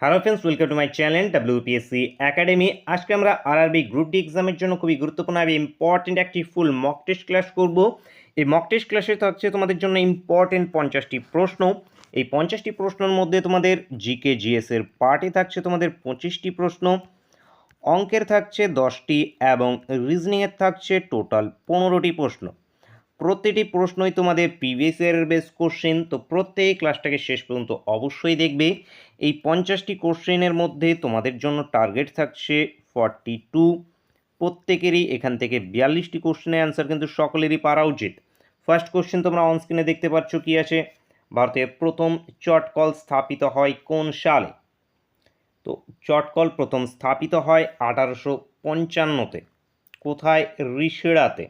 Hello friends, welcome to my channel WPSC academy. আজকে আমরা RRB group D এক্সামের জন্য খুবই গুরুত্বপূর্ণ এবং ইম্পর্টেন্ট একটি ফুল মক টেস্ট ক্লাস করব। এই মক টেস্ট ক্লাসে থাকছে তোমাদের জন্য ইম্পর্টেন্ট 50টি প্রশ্ন। এই 50টি প্রশ্নের মধ্যে তোমাদের জিকে জিএস এর পার্টে থাকছে তোমাদের 25টি প্রশ্ন, অঙ্কের থাকছে 10টি এবং রিজনিংয়ের থাকছে টোটাল 15টি প্রশ্ন। প্রত্যেকটি প্রশ্নই তোমাদের প্রিভিয়াস ইয়ারের বেস কোশ্চেন, তো প্রত্যেক ক্লাসটাকে শেষ পর্যন্ত অবশ্যই দেখবে। এই 50টি কোশ্চেনের মধ্যে তোমাদের জন্য টার্গেট থাকছে 42। প্রত্যেকেরই এখান থেকে 42টি কোশ্চেনের অ্যান্সার কিন্তু সকলেরই পারা উচিত। ফার্স্ট কোশ্চেন তোমরা অনস্ক্রিনে দেখতে পাচ্ছ কি আছে। ভারতের প্রথম চটকল স্থাপিত হয় কোন সালে? তো চটকল প্রথম স্থাপিত হয় 1855-তে। কোথায়? ঋষিরাতে,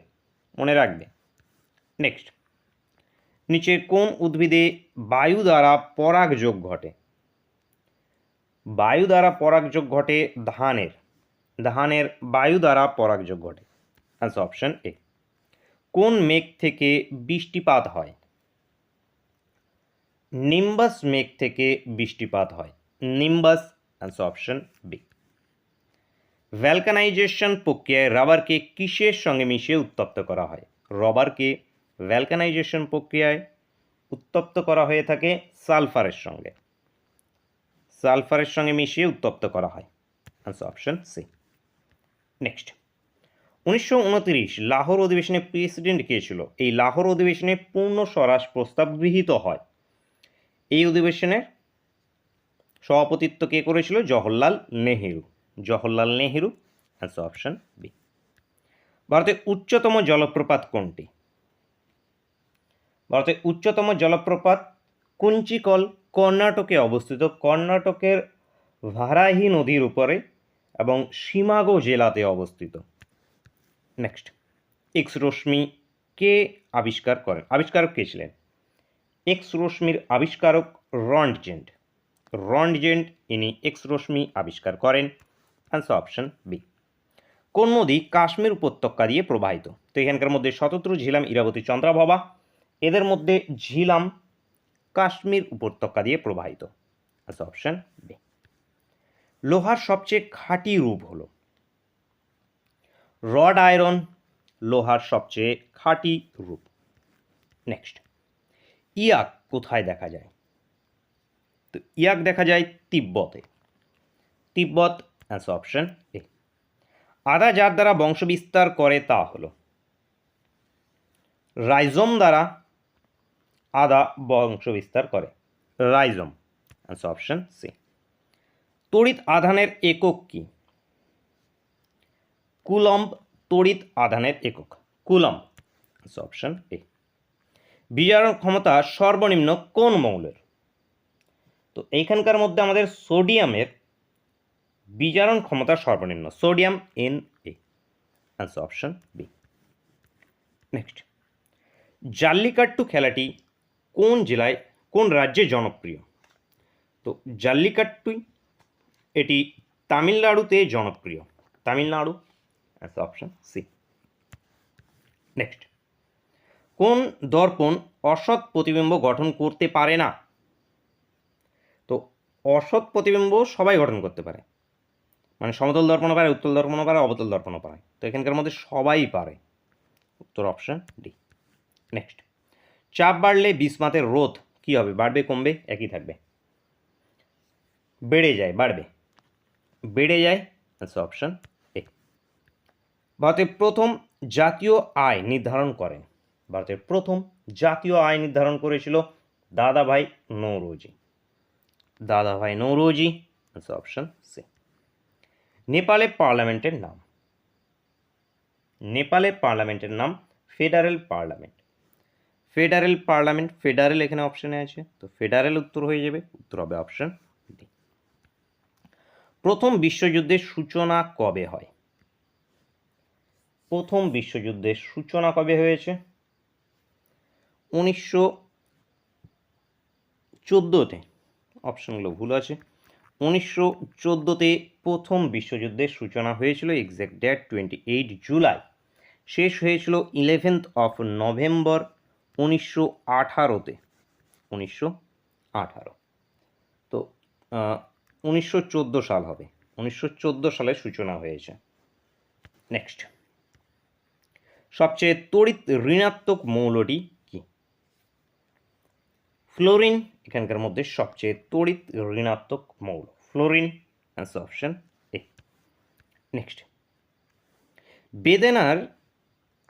মনে রাখবে। নেক্সট, নিচে কোন উদ্ভিদে বায়ু দ্বারা পরাগযোগ ঘটে? বায়ু দ্বারা পরাগযোগ ঘটে ধানের বায়ু দ্বারা পরাগযোগ ঘটে। আনসার অপশন এ। কোন মেঘ থেকে বৃষ্টিপাত হয়? নিম্বাস মেঘ থেকে বৃষ্টিপাত হয়। Nimbus. Answer option B. Vulcanization প্রক্রিয়ায় রাবারকে কিসের সঙ্গে মিশিয়ে উত্তপ্ত করা হয়? রবারকে ভ্যালকানাইজেশন প্রক্রিয়ায় উত্তপ্ত করা হয়ে থাকে সালফারের সঙ্গে মিশিয়ে উত্তপ্ত করা হয়। Answer option C. Next, 1929 Lahore অধিবেশনে প্রেসিডেন্ট কে ছিল? এই লাহোর অধিবেশনে পূর্ণ স্বরাজ প্রস্তাব গৃহীত হয়। এই অধিবেশনের সভাপতিত্ব কে করেছিল? Jawaharlal Nehru. Answer option B. ভারতের উচ্চতম জলপ্রপাত কোনটি? ভারতের উচ্চতম জলপ্রপাত কুঞ্চিকল কর্ণাটকে অবস্থিত। কর্ণাটকের ভারাহি নদীর উপরে এবং শিমাগো জেলাতে অবস্থিত। নেক্সট, এক্স রশ্মি কে আবিষ্কার করেন? আবিষ্কারক কে ছিলেন? এক্স রশ্মির আবিষ্কারক রন্টজেন্ট ইনি এক্স রশ্মি আবিষ্কার করেন। Answer option B. কোন নদী কাশ্মীর উপত্যকা দিয়ে প্রবাহিত? তো এখানকার মধ্যে শতদ্রু, ঝিলাম, ইরাবতী, চন্দ্রাভাবা। এদের মধ্যে ঝিলাম কাশ্মীর উপত্যকা দিয়ে প্রবাহিত। Answer option B. লোহার সবচেয়ে খাঁটি রূপ হলো? রড আয়রন লোহার সবচেয়ে খাঁটি রূপ। নেক্সট, ইয়াক কোথায় দেখা যায়? তো ইয়াক দেখা যায় তিব্বত। আনসার অপশন এ। আদা যার দ্বারা বংশবিস্তার করে তা হলো? রাইজোম দ্বারা আদা বংশবিস্তার করে। রাইজোম। Answer option C. তড়িৎ আধানের একক কি? কুলম্ব তড়িৎ আধানের একক। কুলম্ব। Answer option A. বিজারণ ক্ষমতা সর্বনিম্ন কোন মৌলের? তো এইখানকার মধ্যে আমাদের সোডিয়ামের বিজারণ ক্ষমতা সর্বনিম্ন, sodium Na। Answer option B. Next, jallikattu খেলাটি কোন রাজ্যে জনপ্রিয়? তো জাল্লিকাট্টু এটি তামিলনাড়ুতে জনপ্রিয়। Tamil Nadu. Answer option C. Next, কোন দর্পণ অসৎ প্রতিবিম্ব গঠন করতে পারে না? তো অসৎ প্রতিবিম্ব সবাই গঠন করতে পারে, মানে সমতল দর্পণও পারে, উত্তল দর্পণও পারে, অবতল দর্পণও পারে। তো এখানকার মধ্যে সবাই পারে। উত্তর অপশন ডি। নেক্সট, চাপ বাড়লে বিসমাতের রোধ কি হবে? বাড়বে, কমবে, একই থাকবে? বেড়ে যায়। আনসার অপশন এ। ভারতের প্রথম জাতীয় আয় নির্ধারণ করেন? ভারতের প্রথম জাতীয় আয় নির্ধারণ করেছিল দাদাভাই নৌরোজি। Answer option C. নেপালের পার্লামেন্টের নাম? Federal parliament. ফেডারেল এখানে অপশনে আছে, তো ফেডারেল উত্তর হয়ে যাবে। উত্তর হবে অপশন ডি। প্রথম বিশ্বযুদ্ধের সূচনা কবে হয়? প্রথম বিশ্বযুদ্ধের সূচনা কবে হয়েছে? 1914-তে। অপশনগুলো ভুল আছে। 1914-তে প্রথম বিশ্বযুদ্ধের সূচনা হয়েছিল। Exact date 28 July. শেষ হয়েছিল 11th of নভেম্বর 1918-তে। 1918। তো 1914 সাল হবে, 1914 সালে সূচনা হয়েছে। নেক্সট, সবচেয়ে তড়িৎ ঋণাত্মক মৌলটি কি? ফ্লোরিন এখানকার মধ্যে সবচেয়ে তড়িৎ ঋণাত্মক মৌল, fluorine, answer option A. Next, বেদানার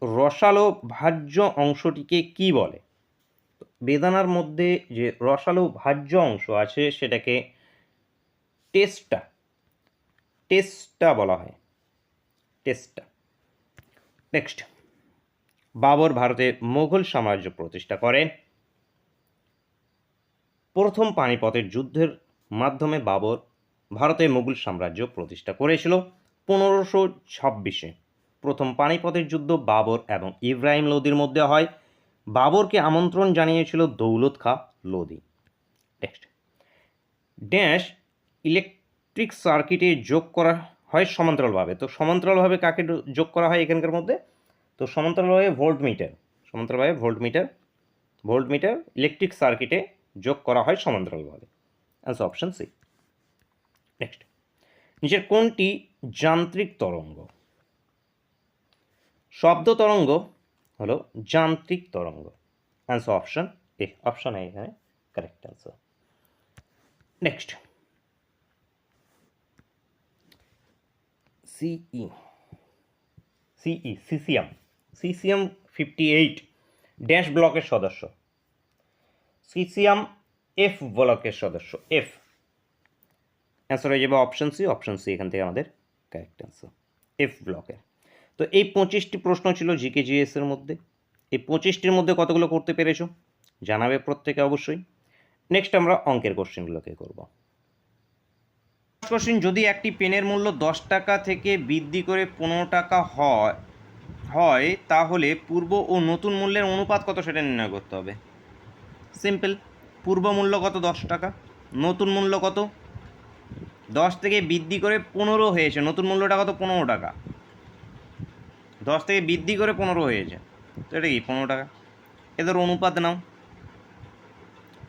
রসালো ভাজ্য অংশটিকে কি বলে? বেদানার মধ্যে যে রসালো ভাজ্য অংশ আছে সেটাকে টেস্টা বলা হয়, টেস্টা। নেক্সট, বাবর ভারতে মোগল সাম্রাজ্য প্রতিষ্ঠা করেন। প্রথম পানিপথের যুদ্ধের মাধ্যমে বাবর ভারতে মোগল সাম্রাজ্য প্রতিষ্ঠা করেছিল 1526-এ। প্রথম পানিপথের যুদ্ধ বাবর এবং ইব্রাহিম লোদির মধ্যে হয়। বাবরকে আমন্ত্রণ জানিয়েছিল Daulat Khan Lodi. Next, dash electric সার্কিটে যোগ করা হয় সমান্তরালভাবে। তো সমান্তরালভাবে কাকে যোগ করা হয় এখানকার মধ্যে? তো সমান্তরালভাবে ভোল্টমিটার ইলেকট্রিক সার্কিটে যোগ করা হয় সমান্তরালভাবে, অ্যান্সার অপশন সি। নেক্সট, নিচের কোনটি যান্ত্রিক তরঙ্গ? শব্দ তরঙ্গ হলো যান্ত্রিক তরঙ্গ, অ্যান্সার অপশন এ। অপশন এ এখানে কারেক্ট অ্যান্সার। নেক্সট, সিসিয়াম 58 ড্যাশ ব্লকের সদস্য। সিসিয়াম এফ ব্লকের সদস্য, এফ। অ্যান্সার হয়ে যাবে অপশন সি। অপশন সি এখান থেকে আমাদের কারেক্ট অ্যান্সার, এফ ব্লকের। তো এই 25টি প্রশ্ন ছিল জিকে জিএস এর মধ্যে। এই 25টির মধ্যে কতগুলো করতে পেরেছো জানাবে প্রত্যেকে অবশ্যই। নেক্সট আমরা অঙ্কের কোশ্চেনগুলোকে করব। কোশ্চেন, যদি একটি পেনের মূল্য 10 টাকা থেকে বৃদ্ধি করে 15 টাকা হয় তাহলে পূর্ব ও নতুন মূল্যের অনুপাত কত সেটা নির্ণয় করতে হবে। সিম্পল, পূর্ব মূল্য কত? 10 টাকা। নতুন মূল্য কত? 10 থেকে বৃদ্ধি করে 15 হয়েছে, নতুন মূল্যটা কত? 15 টাকা। 10 থেকে বৃদ্ধি করে 15 হয়েছে, তো এটা কি 15 টাকা। এদের অনুপাত নাও,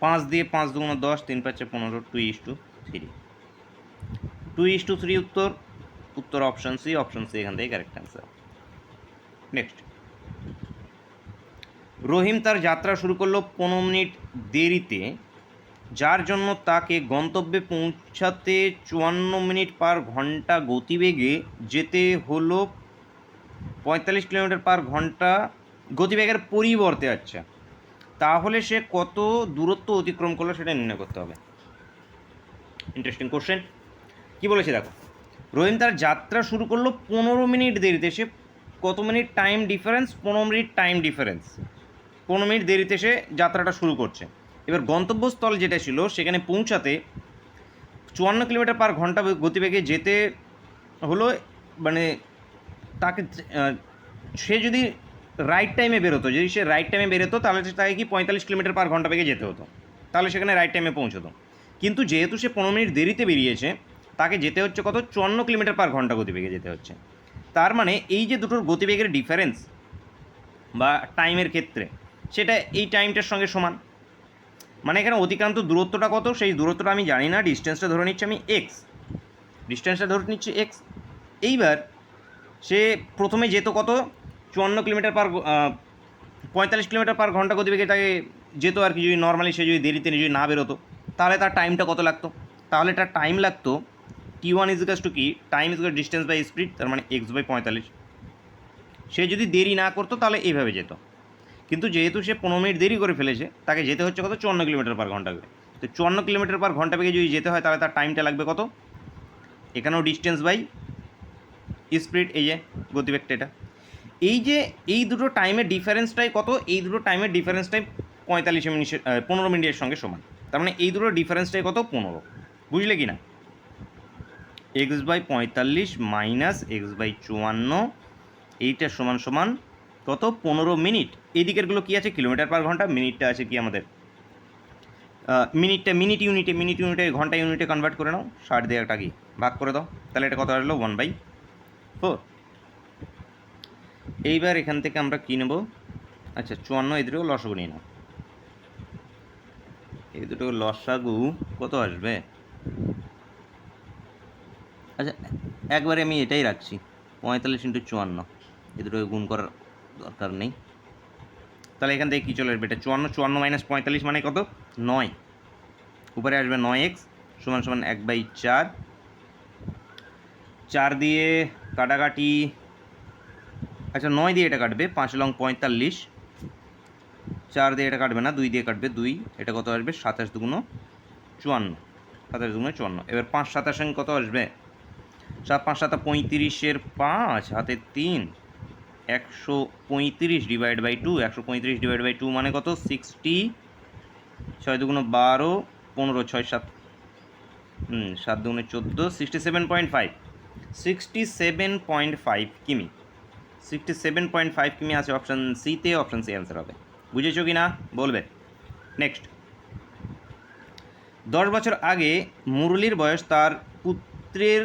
5 দিয়ে 5 2 10, 3 5 15, 2:3। 2:3 উত্তর অপশন সি। অপশন সি এখান থেকে কারেক্ট অ্যান্সার। নেক্সট, রহিম তার যাত্রা শুরু করলো 15 মিনিট দেরিতে, যার জন্য তাকে গন্তব্যে পৌঁছাতে 54 মিনিট পার ঘন্টা গতিবেগে যেতে হলো 45 কিলোমিটার পার ঘন্টা গতিবেগের পরিবর্তে। আচ্ছা, তাহলে সে কত দূরত্ব অতিক্রম করলো সেটা নির্ণয় করতে হবে। Interesting question. কি বলেছে দেখো, রহিম তার যাত্রা শুরু করলো 15 মিনিট দেরিতে। সে কত minute time difference? 15 minute time difference. 15 minute দেরিতে সে যাত্রাটা শুরু করছে। এবার গন্তব্যস্থল যেটা ছিল সেখানে পৌঁছাতে 54 কিলোমিটার পার ঘন্টা গতিবেগে যেতে হলো। মানে তাকে সে যদি রাইট টাইমে বেরোতো, যদি সে রাইট টাইমে বেরোতো তাহলে তাকে কি 45 কিলোমিটার পার ঘন্টা বেগে যেতে হতো, তাহলে সেখানে রাইট টাইমে পৌঁছতো। কিন্তু যেহেতু সে 15 মিনিট দেরিতে বেরিয়েছে, তাকে যেতে হচ্ছে কত? 54 কিলোমিটার পার ঘন্টা গতিবেগে যেতে হচ্ছে। তার মানে এই যে দুটোর গতিবেগের ডিফারেন্স বা টাইমের ক্ষেত্রে, সেটা এই টাইমটার সঙ্গে সমান। মানে এখানে অতিক্রান্ত দূরত্বটা কত সেই দূরত্বটা আমি জানি না, ডিস্টেন্সটা ধরে নিচ্ছি আমি এক্স, ডিস্টেন্সটা ধরে নিচ্ছি এক্স। এইবার সে প্রথমে যেত কত? 54 কিলোমিটার পার 45 কিলোমিটার পার ঘন্টা গতিবেগে তাকে যেত আর কি। যদি নর্মালি সে যদি দেরিতে যদি না বেরোতো তাহলে তার টাইমটা কত লাগতো? তাহলে তার টাইম লাগতো T1 ইজিকাস টু কি? টাইম ইজিকাস ডিস্টেন্স বাই স্পিড, তার মানে x/45। সে যদি দেরি না করতো তাহলে এইভাবে যেত, কিন্তু যেহেতু সে 15 মিনিট দেরি করে ফেলেছে, তাকে যেতে হচ্ছে কত? 54 কিলোমিটার পার ঘন্টা বেগে। তো 54 কিলোমিটার পার ঘন্টা বেগে যদি যেতে হয় তাহলে তার টাইমটা লাগবে কত? এখানেও ডিস্টেন্স বাই স্পিড, এই যে গতিবেগটা এটা। এই যে এই দুটো টাইমের ডিফারেন্সটাই কত? এই দুটো টাইমের ডিফারেন্সটাই 15 মিনিটের সঙ্গে সমান। তার মানে এই দুটো ডিফারেন্সটাই কত? 15। বুঝলে কি না? x/45 মাইনাস x/54, এইটা সমান সমান কত? 15 মিনিট। এই দিকেরগুলো কী আছে? কিলোমিটার পার ঘন্টা। মিনিটটা আছে কি আমাদের? মিনিটটা মিনিট ইউনিটে ঘন্টা ইউনিটে কনভার্ট করে নাও। 60 দিয়ে একটা কি ভাগ করে দাও, তাহলে এটা কত আসলো? 1/4। এইবার এখান থেকে আমরা কী নেব? আচ্ছা, 54 এই দুটো লসাগু নিয়ে নাও। এই দুটো লসাগু কত আসবে? আচ্ছা, একবারে আমি এটাই রাখছি 45 ইন্টু 54, এ দুটোকে গুণ করার দরকার নেই। তাহলে এখান থেকে কী চলে আসবে, এটা 54 মাইনাস 45 মানে কত, 9। উপরে আসবে 9x সমান সমান 1/4। 4 দিয়ে কাটাকাটি, আচ্ছা 9 দিয়ে এটা কাটবে, 5 লং 45। 4 দিয়ে এটা কাটবে না, 2 দিয়ে কাটবে, 2। এটা কত আসবে, 27 দুগুণ 54, 27 দুগুণ 54। এবার 5 27 কত আসবে, 7 5 7 35-এর 5 হাতে 3, 135 ডিভাইড বাই 2। 135 ডিভাইড বাই 2 মানে কত, 60। 6 দুগুণ 12, 15, 6 7, 7 দুগুণে 14, 67.5। 67.5 কিমি, 67.5 কিমি আছে অপশান সিতে। অপশান সি অ্যান্সার হবে। বুঝেছো কি না বলবে। নেক্সট, 10 বছর আগে মুরলির বয়স তার পুত্রের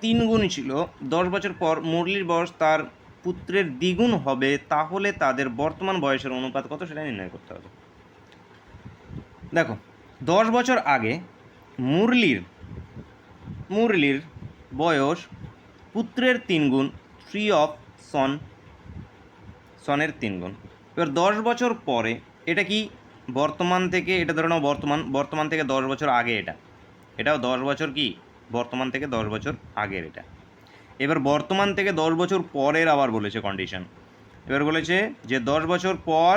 3 গুণ ছিল। 10 বছর পর মুরলির বয়স তার পুত্রের দ্বিগুণ হবে, তাহলে তাদের বর্তমান বয়সের অনুপাত কত সেটা নির্ণয় করতে হবে। দেখো, 10 বছর আগে মুরলির বয়স পুত্রের 3 গুণ, 3 অফ সনের 3 গুণ। এবার 10 বছর পরে এটা কি, বর্তমান থেকে, এটা ধরে নাও বর্তমান থেকে 10 বছর আগে, এটাও 10 বছর কি, বর্তমান থেকে 10 বছর আগের এটা। এবার বর্তমান থেকে 10 বছর পরের আবার বলেছে কন্ডিশন। এবার বলেছে যে 10 বছর পর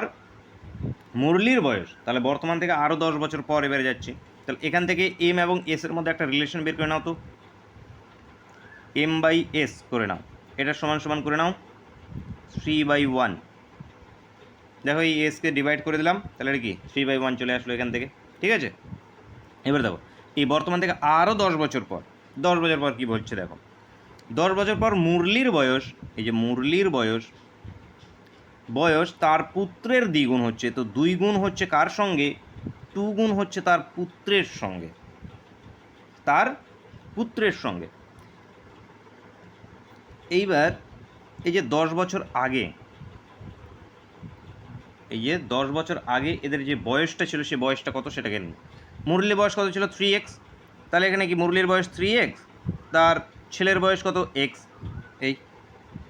মুরলির বয়স, তাহলে বর্তমান থেকে আরও 10 বছর পর এবারে যাচ্ছি। তাহলে এখান থেকে এম এবং এস এর মধ্যে একটা রিলেশন বের করে নাও তো, m/s করে নাও। এটা সমান সমান করে নাও 3/1। দেখো এই এসকে ডিভাইড করে দিলাম, তাহলে এটা কি 3/1 চলে আসলো এখান থেকে। ঠিক আছে, এবার দেখো এই বর্তমান থেকে আরও 10 বছর পর, 10 বছর পর কী বলছে দেখো, 10 বছর পর মুরলির বয়স, এই যে মুরলির বয়স তার পুত্রের দ্বিগুণ হচ্ছে। তো 2 গুণ হচ্ছে কার সঙ্গে, 2 গুণ হচ্ছে তার পুত্রের সঙ্গে। এইবার এই যে 10 বছর আগে, এদের যে বয়সটা ছিল সে বয়সটা কত সেটাকে নিন। মুরলির বয়স কত ছিল, 3x। তাহলে এখানে কি মুরলির বয়স 3x, তার ছেলের বয়স কত, x। এই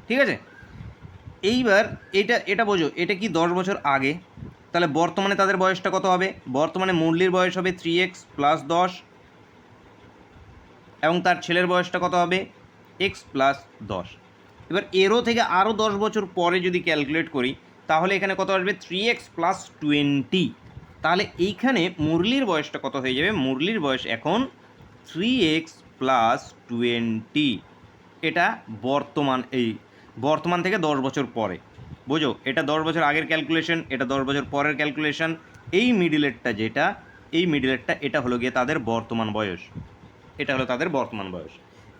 ঠিক আছে, এইবার এটা বোঝো, এটা কি 10 বছর আগে। তাহলে বর্তমানে তাদের বয়সটা কত হবে, বর্তমানে মুরলির বয়স হবে 3x প্লাস 10, এবং তার ছেলের বয়সটা কত হবে, x প্লাস 10। এবার এরও থেকে আরও 10 বছর পরে যদি ক্যালকুলেট করি, তাহলে এখানে কত আসবে, 3x প্লাস 20। তাহলে এইখানে মুরলির বয়সটা কত হয়ে যাবে, মুরলির বয়স এখন 3x প্লাস 20। এটা বর্তমান থেকে 10 বছর পরে, বোঝো, এটা 10 বছর আগের ক্যালকুলেশন, এটা 10 বছর পরের ক্যালকুলেশন। এই মিডিলেরটা এটা হলো গিয়ে তাদের বর্তমান বয়স, এটা হলো তাদের বর্তমান বয়স।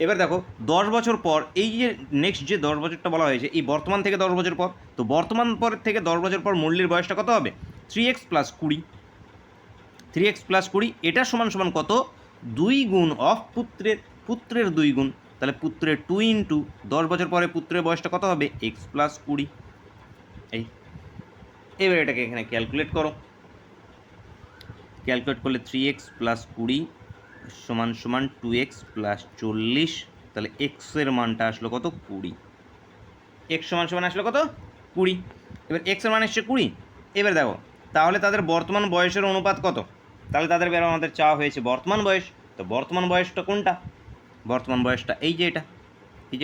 এবার দেখো 10 বছর পর, এই যে নেক্সট যে 10 বছরটা বলা হয়েছে, এই বর্তমান থেকে 10 বছর পর, তো বর্তমান পর থেকে 10 বছর পর মুরলির বয়সটা কত হবে, 3x প্লাস 20। 3x প্লাস 20 এটা সমান সমান কত, 2 গুণ অফ পুত্রের 2 গুণ। তাহলে পুত্রের 2 ইন্টু 10 বছর পরে পুত্রের বয়সটা কত হবে, x প্লাস 20। এবার এটাকে এখানে ক্যালকুলেট করো, ক্যালকুলেট করলে 3x প্লাস 20 সমান সমান 2x প্লাস 40। তাহলে এক্সের মানটা আসলো কত, 20। এক্স সমান সমান আসলো কত, 20। এবার এক্সের মান এসছে 20। এবার দেখো তাহলে তাদের বর্তমান বয়সের অনুপাত কত, তাহলে তাদের বের আমাদের চাওয়া হয়েছে বর্তমান বয়স। তো বর্তমান বয়সটা কোনটা, বর্তমান বয়সটা এই যে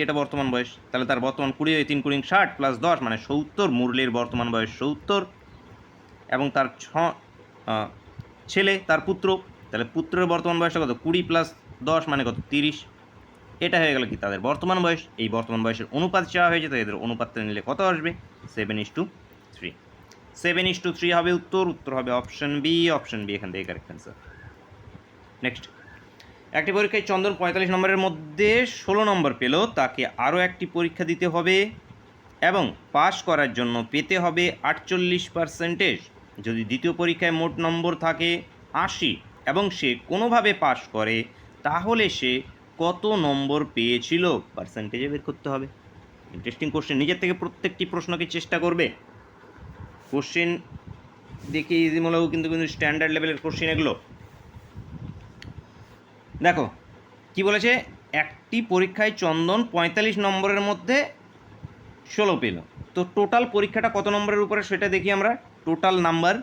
এটা বর্তমান বয়স। তাহলে তার বর্তমান 20, 3 × 60 প্লাস 10 মানে 70। মুরলির বর্তমান বয়স 70, এবং তার ছেলে, তার পুত্র, তাহলে পুত্রের বর্তমান বয়সটা কত, 20 প্লাস 10 মানে কত, 30। এটা হয়ে গেল কি তাদের বর্তমান বয়স। এই বর্তমান বয়সের অনুপাত চাওয়া হয়েছে, তো এদের অনুপাতটা নিলে কত আসবে, 7:3। 7:3 হবে উত্তর হবে অপশন বি এখান থেকে কারেক্ট অ্যান্সার। নেক্সট, একটি পরীক্ষায় চন্দন 45 নম্বরের মধ্যে 16 নম্বর পেল, তাকে আরও একটি পরীক্ষা দিতে হবে এবং পাস করার জন্য পেতে হবে 48%। যদি দ্বিতীয় পরীক্ষায় মোট নম্বর থাকে 80 এবং সে কোনোভাবে পাস করে, তাহলে সে কত নম্বর পেয়েছিল, পার্সেন্টেজে বের করতে হবে। ইন্টারেস্টিং কোশ্চেন, নিজের থেকে প্রত্যেকটি প্রশ্নকে চেষ্টা করবে। কোশ্চেন দেখে ইজি মূলক, কিন্তু স্ট্যান্ডার্ড লেভেলের কোশ্চেন এগুলো। দেখো কি বলেছে, একটি পরীক্ষায় চন্দন 45 নম্বরের মধ্যে 16 পেল। তো টোটাল পরীক্ষাটা কত নম্বরের উপরে সেটা দেখি আমরা। টোটাল নাম্বার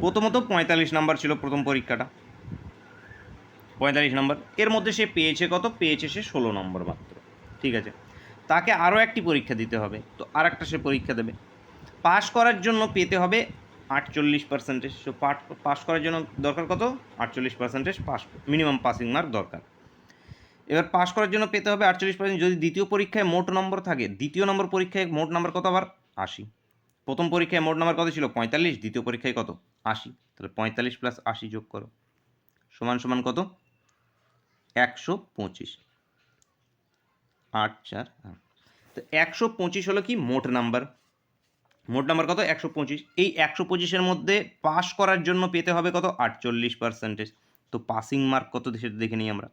প্রথমত 45 নাম্বার ছিল প্রথম পরীক্ষাটা, 45 নম্বর। এর মধ্যে সে পেয়েছে কত? পেয়েছে সে 16 নম্বর মাত্র। ঠিক আছে, তাকে আরও একটি পরীক্ষা দিতে হবে, তো আর একটা সে পরীক্ষা দেবে। পাস করার জন্য পেতে হবে 48%। সো পাস করার জন্য দরকার কত? 48% পাস, মিনিমাম পাসিং মার্ক দরকার। এবার পাস করার জন্য পেতে হবে 48%। যদি দ্বিতীয় পরীক্ষায় মোট নম্বর থাকে, দ্বিতীয় নম্বর পরীক্ষায় মোট নম্বর কত আবার? 80। প্রথম পরীক্ষায় মোট নম্বর কত ছিল? 45। দ্বিতীয় পরীক্ষায় কত? 80। তাহলে 45 প্লাস 80 যোগ করো, সমান সমান কত? 125। 8 4 8। তো 125 হলো কি মোট নাম্বার। মোট নাম্বার কত? 125। এই 125-এর মধ্যে পাস করার জন্য পেতে হবে কত? 48%। তো পাসিং মার্ক কত সেটা দেখে নিই আমরা।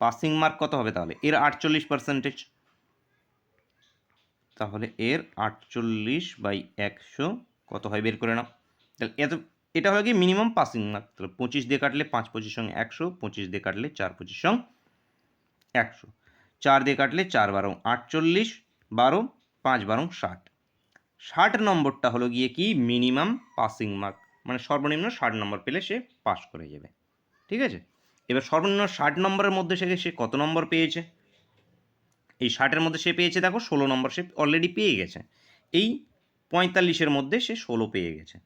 পাসিং মার্ক কত হবে তাহলে? এর 48%, তাহলে এর 48/100 কত হয় বের করে নাও। তাহলে এটা হলো কি মিনিমাম পাসিং মার্ক। তাহলে 25 দিয়ে কাটলে 5 25 সঙ্গে 100, 25 দিয়ে কাটলে 4 25 সঙ্গে 100, 4 দিয়ে কাটলে 4 12 48, 12 5 12 60। 60 নম্বরটা হলো গিয়ে কি মিনিমাম পাসিং মার্ক, মানে সর্বনিম্ন 60 নম্বর পেলে সে পাস করে যাবে। ঠিক আছে, এবার সর্বনিম্ন 60 নম্বরের মধ্যে সে কত নম্বর পেয়েছে? এই 60-এর মধ্যে সে পেয়েছে দেখো 16 নম্বর, সে অলরেডি পেয়ে গেছে। এই 45-এর মধ্যে সে 16 পেয়ে গেছে।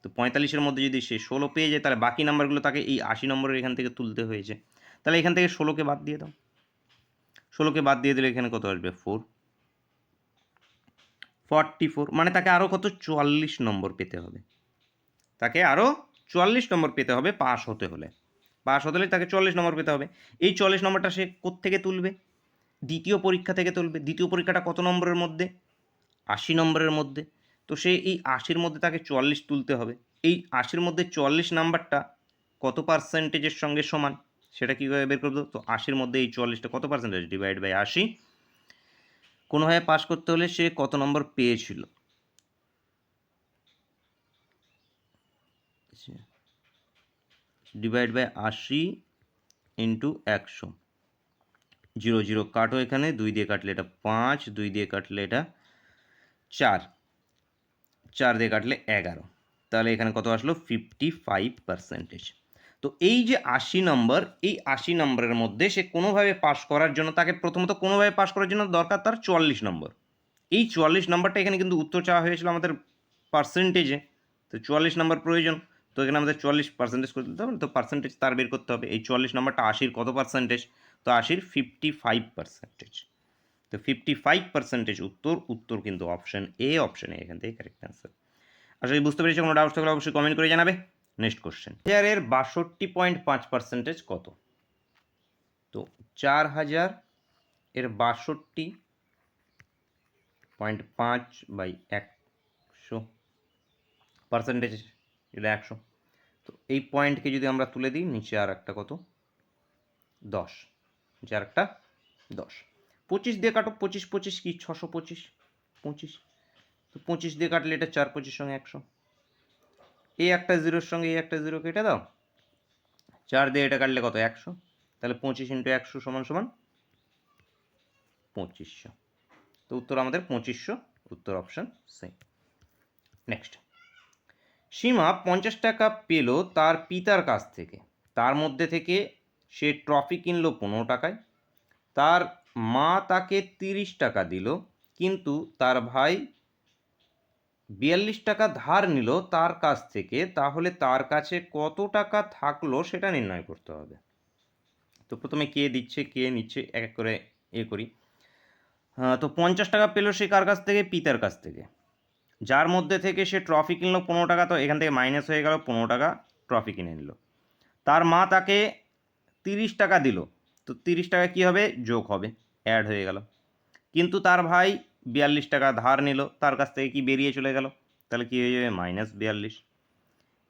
তো 45-এর মধ্যে যদি সে 16 পেয়ে যায়, তাহলে বাকি নাম্বারগুলো তাকে এই 80 নম্বরের এখান থেকে তুলতে হয়েছে। তাহলে এখান থেকে 16কে বাদ দিয়ে দাও। 16কে বাদ দিয়ে দিলে এখানে কত আসবে? 44। মানে তাকে আরও কত? 44 নম্বর পেতে হবে। তাকে আরও 44 নম্বর পেতে হবে পাস হতে হলে। পাস হতে হলে তাকে 44 নম্বর পেতে হবে। এই 44 নম্বরটা সে কোত্থেকে তুলবে? দ্বিতীয় পরীক্ষা থেকে তুলবে। দ্বিতীয় পরীক্ষাটা কত নম্বরের মধ্যে? 80 নম্বরের মধ্যে। তো সে এই 80-র মধ্যে তাকে 44 তুলতে হবে। এই 80-র মধ্যে 44 নাম্বারটা কত পার্সেন্টেজের সঙ্গে সমান সেটা কীভাবে বের করবো? তো 80-র মধ্যে এই 44টা কত পার্সেন্টেজ? Divide by 80। কোনোভাবে পাস করতে হলে সে কত নম্বর পেয়েছিল? Divide by 80 into 100। 0 0 কাটো, এখানে 2 দিয়ে কাটলে এটা 5, 2 দিয়ে কাটলে এটা 4, 4 দিয়ে কাটলে 11। তাহলে এখানে কত আসলো? 55%। তো এই যে 80 নম্বর, এই 80 নম্বরের মধ্যে সে কোনোভাবে পাস করার জন্য, তাকে প্রথমত কোনোভাবে পাস করার জন্য দরকার তার 44 নম্বর। এই 44 নম্বরটা এখানে কিন্তু উত্তর চাওয়া হয়েছিল আমাদের পার্সেন্টেজে, তো 44 নম্বর প্রয়োজন। তো এখানে আমাদের 44% করে দিতে হবে, তো পার্সেন্টেজ তার বের করতে হবে। এই 44 নম্বরটা 80-র কত পার্সেন্টেজ? তো 80-র 55%। তো 55% উত্তর কিন্তু অপশন এ, এখান থেকে কারেক্ট অ্যান্সার। আসলে বুঝতে পেরেছি? কোনো ডাউট থাকলে অবশ্যই কমেন্ট করে জানাবে। নেক্সট কোশ্চেন, 1000-এর 62.5% কত? তো 4000 এর 62.5/100 পার্সেন্টেজ, এটা 100। তো এই পয়েন্টকে যদি আমরা তুলে দিই, নিচে আর একটা কত? 10, নিচে আর একটা 10। 25 দিয়ে কাটো, 25 25 কি? 625, 25। তো 25 দিয়ে কাটলে এটা 4 25 সঙ্গে 100। এই একটা জিরোর সঙ্গে এই একটা জিরো কেটে দাও, 4 দিয়ে এটা কাটলে কত? 100। তাহলে 25 ইন্টু 100 সমান সমান 2500। তো উত্তর আমাদের 2500, উত্তর অপশন সি। নেক্সট, সীমা 50 টাকা পেল তার পিতার কাছ থেকে। তার মধ্যে থেকে সে ট্রফি কিনলো 15 টাকায়। তার মা তাকে 30 টাকা দিল, কিন্তু তার ভাই 42 টাকা ধার নিল তার কাছ থেকে। তাহলে তার কাছে কত টাকা থাকলো সেটা নির্ণয় করতে হবে। তো প্রথমে কে দিচ্ছে কে নিচ্ছে এক এক করে করি। তো 50 টাকা পেলো সে কার কাছ থেকে? পিতার কাছ থেকে। যার মধ্যে থেকে সে ট্রফি কিনলো 15 টাকা, তো এখান থেকে মাইনাস হয়ে গেল, 15 টাকা ট্রফি কিনে নিল। তার মা তাকে 30 টাকা দিল, তো 30 টাকা কী হবে? যোগ হবে, অ্যাড হয়ে গেল। কিন্তু তার ভাই 42 টাকা ধার নিল, তার কাছ থেকে কি বেরিয়ে চলে গেল, তাহলে কী হয়ে যাবে? -42।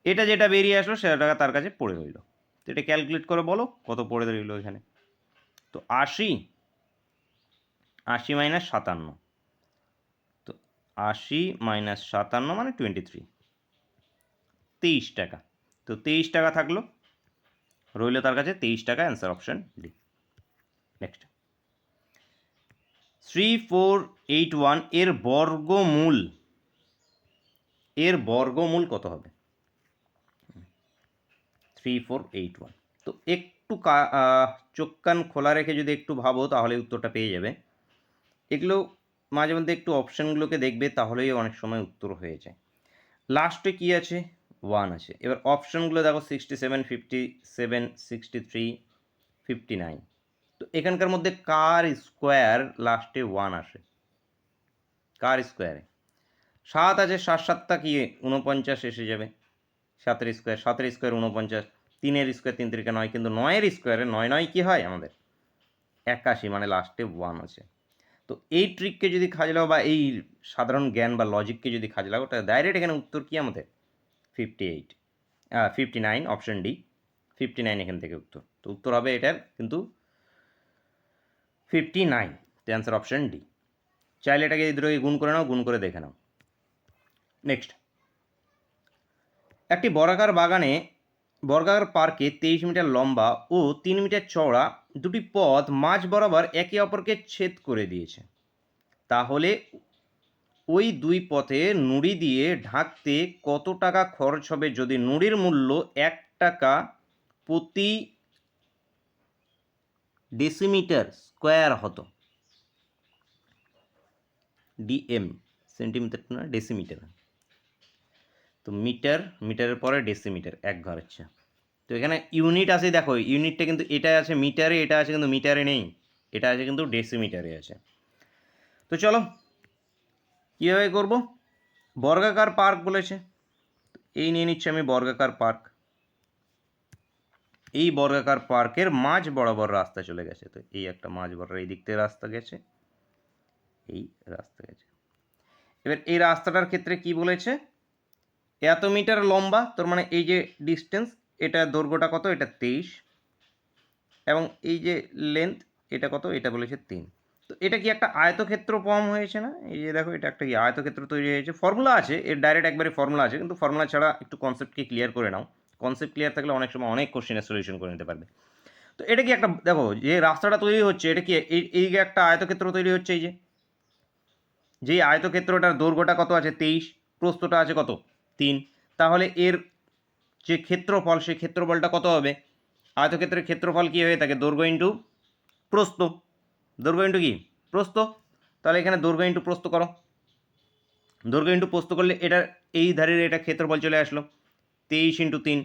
এটা যেটা বেরিয়ে আসলো সেটা টাকা তার কাছে পড়ে রইল। তো এটা ক্যালকুলেট করে বলো কত পড়ে রইল এখানে। তো 80 মাইনাস 57। তো 80 মাইনাস 57 মানে 23, 23 টাকা। তো 23 টাকা থাকলো। রইল তার কাছে 23 টাকা, অ্যান্সার অপশন ডি। নেক্সট 3481 এর বর্গমূল কত হবে? 3481, তো একটু চোখ কান খোলা রেখে যদি একটু ভাবো তাহলে উত্তরটা পেয়ে যাবে। এগুলো মাঝে মধ্যে একটু অপশানগুলোকে দেখবে, তাহলেই অনেক সময় উত্তর হয়ে যায়। লাস্টে কি আছে? 1 আছে। এবার অপশানগুলো দেখো 67, 57, 63, 59। তো এখানকার মধ্যে কার স্কোয়ার লাস্টে 1 আসে? কার স্কোয়ারে 7 আছে, 7 7টা কি 49 এসে যাবে। 7-এর স্কোয়ার 49, 3-এর স্কোয়ার 3 3 9, কিন্তু 9-এর স্কোয়ারে 9 9 কি হয় আমাদের 81, মানে লাস্টে 1 আছে। তো এই ট্রিককে যদি কাজে লাগাও বা এই সাধারণ জ্ঞান বা লজিককে যদি কাজে লাগাও, তাহলে ডাইরেক্ট এখানে উত্তর কি আমাদের 59, অপশন ডি 59 এখান থেকে উত্তর। তো উত্তর হবে এটার কিন্তু 59, তো অ্যান্সার অপশন ডি। চাইলে এটাকে এই দুটোকে গুণ করে নাও, গুণ করে দেখে নাও। নেক্সট, একটি বর্গাকার পার্কে 23 মিটার লম্বা ও 3 মিটার চওড়া দুটি পথ মাঝ বরাবর একে অপরকে ছেদ করে দিয়েছে। তাহলে ওই দুই পথে নুড়ি দিয়ে ঢাকতে কত টাকা খরচ হবে যদি নুড়ির মূল্য 1 টাকা প্রতি ডেসিমিটার স্কোয়ার হতো? ডিএম, সেন্টিমিটার না ডেসিমিটার। তো মিটারের পরে ডেসিমিটার, 1 ঘর হচ্ছে। তো এখানে ইউনিট আছে, দেখো ইউনিটটা কিন্তু এটা আছে মিটারে, এটা আছে কিন্তু মিটারে নেই, এটা আছে কিন্তু ডেসিমিটারে আছে। তো চলো কীভাবে করব? বর্গাকার পার্ক বলেছে, এই নিয়ে নিচ্ছি আমি বর্গাকার পার্ক। এই বর্গাকার পার্কের মাঝ বরাবর রাস্তা চলে গেছে। তো এই একটা মাঝ বরাবর এই দিক থেকে রাস্তা গেছে, এই রাস্তা গেছে। এবার এই রাস্তাটার ক্ষেত্রে কি বলেছে? এত মিটার লম্বা, তোর মানে এই যে ডিস্টেন্স, এটা দৈর্ঘ্যটা কত? এটা 23, এবং এই যে লেন্থ এটা কত? এটা বলেছে 3। তো এটা কি একটা আয়তক্ষেত্র ফর্ম হয়েছে না? এই যে দেখো, এটা একটা কি আয়তক্ষেত্র তৈরি হয়েছে। ফর্মুলা আছে এর, ডাইরেক্ট একবারে ফর্মুলা আছে, কিন্তু ফর্মুলা ছাড়া একটু কনসেপ্টকে ক্লিয়ার করে নাও। কনসেপ্ট ক্লিয়ার থাকলে অনেক সময় অনেক কোশ্চেনের সলিউশন করে নিতে পারবে। তো এটা কি একটা, দেখো যে রাস্তাটা তৈরি হচ্ছে, এটা কি এই যে একটা আয়তক্ষেত্র তৈরি হচ্ছে, এই যে আয়তক্ষেত্রটার দৈর্ঘ্যটা কত আছে? 23, প্রস্থটা আছে কত? 3। তাহলে এর যে ক্ষেত্রফল, সেই ক্ষেত্রফলটা কত হবে? আয়তক্ষেত্রের ক্ষেত্রফল কী হয়ে থাকে? দৈর্ঘ্য ইন্টু প্রস্থ। দৈর্ঘ্য ইন্টু কি? প্রস্থ। তাহলে এখানে দৈর্ঘ্য ইন্টু প্রস্থ করো। দৈর্ঘ্য ইন্টু প্রস্থ করলে এটার এই ধারের এটা ক্ষেত্রফল চলে আসলো 23 × 3,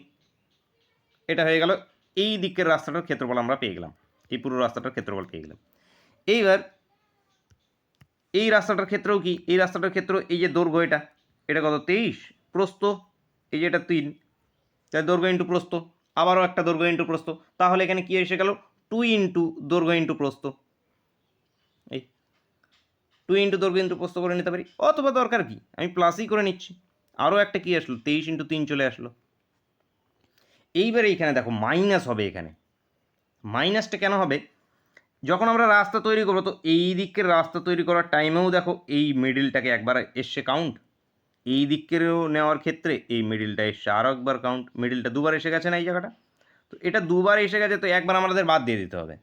এটা হয়ে গেল এই দিকের রাস্তাটার ক্ষেত্রফল আমরা পেয়ে গেলাম, এই পুরো রাস্তাটার ক্ষেত্রফল পেয়ে গেলাম। এইবার এই রাস্তাটার ক্ষেত্রেও কি? এই রাস্তাটার ক্ষেত্র, এই যে দৈর্ঘ্য এটা কত? 23, প্রস্থ এই যে এটা 3, তাই দৈর্ঘ্য ইন্টু প্রস্থ, আবারও একটা দৈর্ঘ্য ইন্টু প্রস্থ। তাহলে এখানে কি এসে গেল? 2 × দৈর্ঘ্য ইন্টু প্রস্থ। এই 2 × দৈর্ঘ্য ইন্টু প্রস্থ করে নিতে পারি, অথবা দরকার কি আমি প্লাসই করে নিচ্ছি। আরও একটা কি আসলো? 23 × 3 চলে আসলো। এইবারে এইখানে দেখো মাইনাস হবে। এখানে মাইনাসটা কেন হবে? যখন আমরা রাস্তা তৈরি করবো, তো এই দিকের রাস্তা তৈরি করার টাইমেও দেখো এই মিডিলটাকে একবার এসছে কাউন্ট, এই দিকেরও নেওয়ার ক্ষেত্রে এই মিডিলটা এসছে আরও একবার কাউন্ট, মিডিলটা দুবার এসে গেছে না এই জায়গাটা। তো এটা দুবার এসে গেছে, তো একবার আমাদের বাদ দিয়ে দিতে হবে।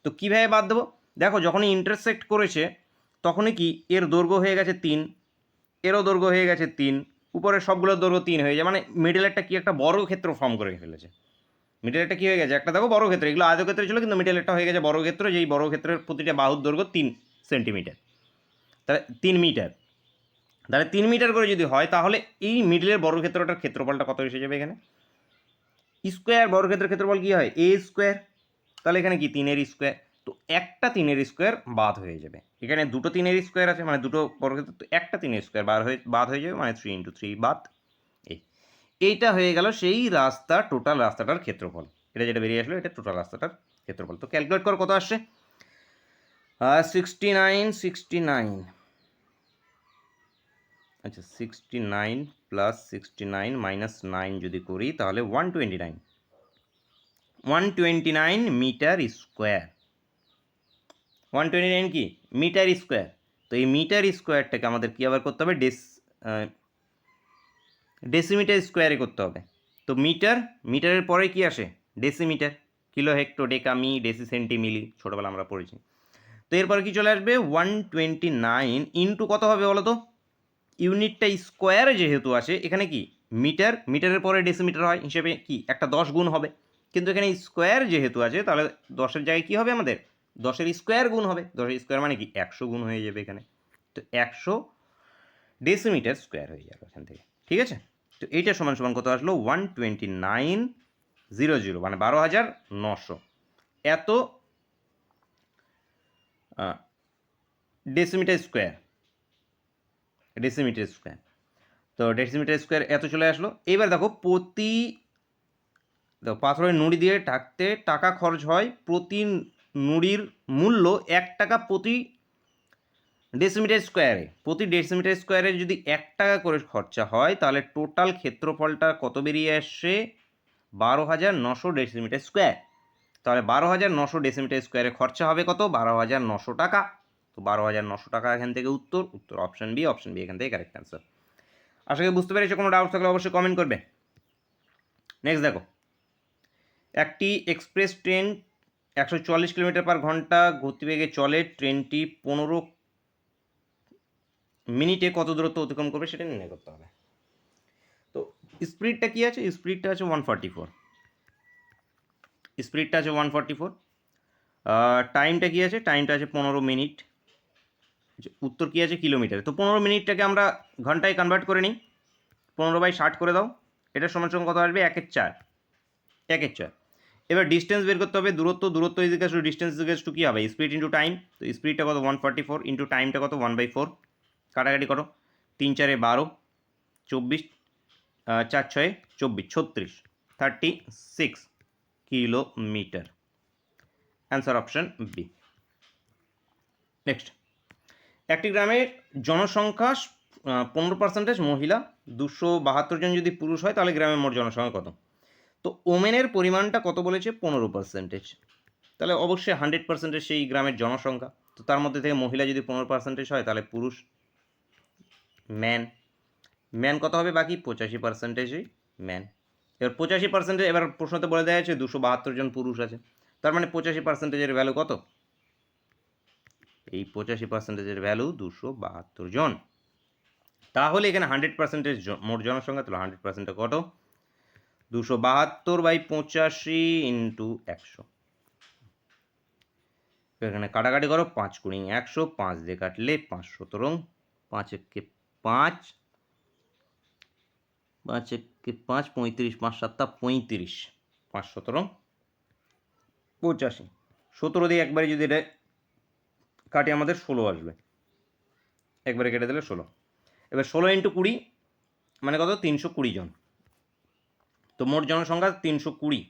তো কীভাবে বাদ দেবো? দেখো যখনই ইন্টারসেক্ট করেছে তখনই কি এর দৈর্ঘ্য হয়ে গেছে 3, এরও দৈর্ঘ্য হয়ে গেছে 3, উপরের সবগুলোর দৈর্ঘ্য 3 হয়ে যায়, মানে মিডিলেরটা কি একটা বর্গক্ষেত্র ফর্ম করে ফেলেছে। মিডিলেরটা কী হয়ে গেছে? একটা দেখো বর্গক্ষেত্র, এগুলো আয়তক্ষেত্রে ছিল, কিন্তু মিডিলেরটা হয়ে গেছে বর্গক্ষেত্র, যেই বর্গক্ষেত্রের প্রতিটা বাহুর দৈর্ঘ্য 3 সেন্টিমিটার, তাহলে 3 মিটার। তাহলে 3 মিটার করে যদি হয়, তাহলে এই মিডিলের বর্গক্ষেত্রটার ক্ষেত্রফলটা কত এসে যাবে? এখানে স্কোয়ার, বর্গক্ষেত্রের ক্ষেত্রফল কী হয়? এ স্কোয়ার। তাহলে এখানে কি 3-এর স্কোয়ার, তো একটা 3-এর স্কোয়ার বাদ হয়ে যাবে। এখানে দুটো 3-এর স্কোয়ার আছে, মানে দুটো বর্গক্ষেত্র, তো একটা 3-এর স্কোয়ার বাদ হয়ে যাবে, মানে 3 × 3 বাদ। এইটা হয়ে গেল সেই রাস্তা, টোটাল রাস্তাটার ক্ষেত্রফল। এটা যেটা বেরিয়ে আসলো, এটা টোটাল রাস্তাটার ক্ষেত্রফল। তো ক্যালকুলেট কর কত আসছে? 69 আচ্ছা 69 + 69 - 9 যদি করি, তাহলে 129 মিটার স্কোয়ার। 129 কি? Metre square. তো এই মিটার স্কোয়ারটাকে আমাদের কী আবার করতে হবে? ডেসিমিটার স্কোয়ারে করতে হবে। তো মিটারের পরে কি আসে? ডেসিমিটার, কিলো হেক্টো ডেকা মি ডেসি সেন্টি মিলি ছোটোবেলা আমরা পড়েছি। তো এরপরে কি চলে আসবে 129 ইন্টু কত হবে বলো তো, ইউনিটটা স্কোয়ারে যেহেতু আছে এখানে কি মিটার, মিটারের পরে ডেসিমিটার হয় হিসেবে কি একটা 10 গুণ হবে, কিন্তু এখানে স্কোয়ার যেহেতু আছে তাহলে 10-এর জায়গায় কী হবে আমাদের 10-এর স্কোয়ার গুণ হবে, 10-এর স্কোয়ার মানে কি 100 গুণ হয়ে যাবে এখানে, তো 100 ডেসিমিটার স্কোয়ার হয়ে যাবে এখান থেকে, ঠিক আছে। তো এইটা সমান সমান কত আসলো 129,000 মানে 12,900 এত ডেসিমিটার স্কোয়ার, ডেসিমিটার স্কোয়ার। তো ডেসিমিটার স্কোয়ার এত চলে আসলো। এবার দেখো পাথরের নুড়ি দিয়ে ঢাকতে টাকা খরচ হয়, প্রতি নুড়ির মূল্য 1 টাকা প্রতি ডেসিমিটার স্কোয়ারে, প্রতি ডেসিমিটার স্কোয়ারে যদি 1 টাকা করে খরচা হয় তাহলে টোটাল ক্ষেত্রফলটা কত বেরিয়ে আসছে 12,900 ডেসিমিটার স্কোয়ার। তাহলে 12,900 ডেসিমিটার স্কোয়ারে খরচা হবে কত 12,900 টাকা। তো 12,900 টাকা এখান থেকে উত্তর, উত্তর অপশন বি, অপশন বি এখান থেকে কারেক্ট অ্যান্সার। আশা করি বুঝতে পেরেছো, কোনো ডাউট থাকলে অবশ্যই কমেন্ট করবে। নেক্সট দেখো, একটি এক্সপ্রেস ট্রেন 140 কিলোমিটার পার ঘন্টা গতিবেগে চলে, ট্রেনটি 15 মিনিটে কত দূরত্ব অতিক্রম করবে সেটা নির্ণয় করতে হবে। তো স্পিডটা কী আছে, স্পিডটা আছে 144, স্পিডটা আছে 144, টাইমটা কী আছে, টাইমটা আছে 15 মিনিট, উত্তর কী আছে কিলোমিটারে। তো 15 মিনিটটাকে আমরা ঘন্টায় কনভার্ট করে নিই, 15/60 করে দাও, এটার সমান সমান কত আসবে 1/4, 1/4। এবার ডিস্টেন্স বের করতে হবে, দূরত্ব ইজিকাস টু ডিস্টেন্স ইজিকাস টু কী হবে স্পিড ইন্টু টাইম। তো স্পিডটা কত 144 ইন্টু টাইমটা কত 1/4, কাটাকাটি করো, 3×4 12, 24, 4×6 24, 36, 36 kilometre. Answer option B. Next, একটি গ্রামের জনসংখ্যা 15% মহিলা, 272 জন যদি পুরুষ হয় তাহলে গ্রামের মোট জনসংখ্যা কত। তো ওমেনের পরিমাণটা কত বলেছে 15%, তাহলে অবশ্যই 100% সেই গ্রামের জনসংখ্যা, তো তার মধ্যে থেকে মহিলা যদি 15% হয় তাহলে পুরুষ ম্যান কত হবে বাকি 85%ই ম্যান। এবার 85%, এবার প্রশ্নতে বলে দেওয়া আছে 272 জন পুরুষ আছে, তার মানে 85%-এর ভ্যালু কত, এই 85%-এর ভ্যালু 272 জন। তাহলে এখানে 100% মোট জনসংখ্যা, তাহলে 100% কত 272/85 ইন্টু 100। এখানে কাটাকাটি করো, 5 × 100, 5 দিয়ে কাটলে 517, 5 একে 5, 5 একে 5, 35, 5 7 35, 517 85, 17 দিয়ে একবারে যদি এটা কাটি আমাদের 16 আসবে, একবারে কেটে দিলে 16। এবার 16 × 20 মানে কত 320 জন, তো মোট জনসংখ্যা 320,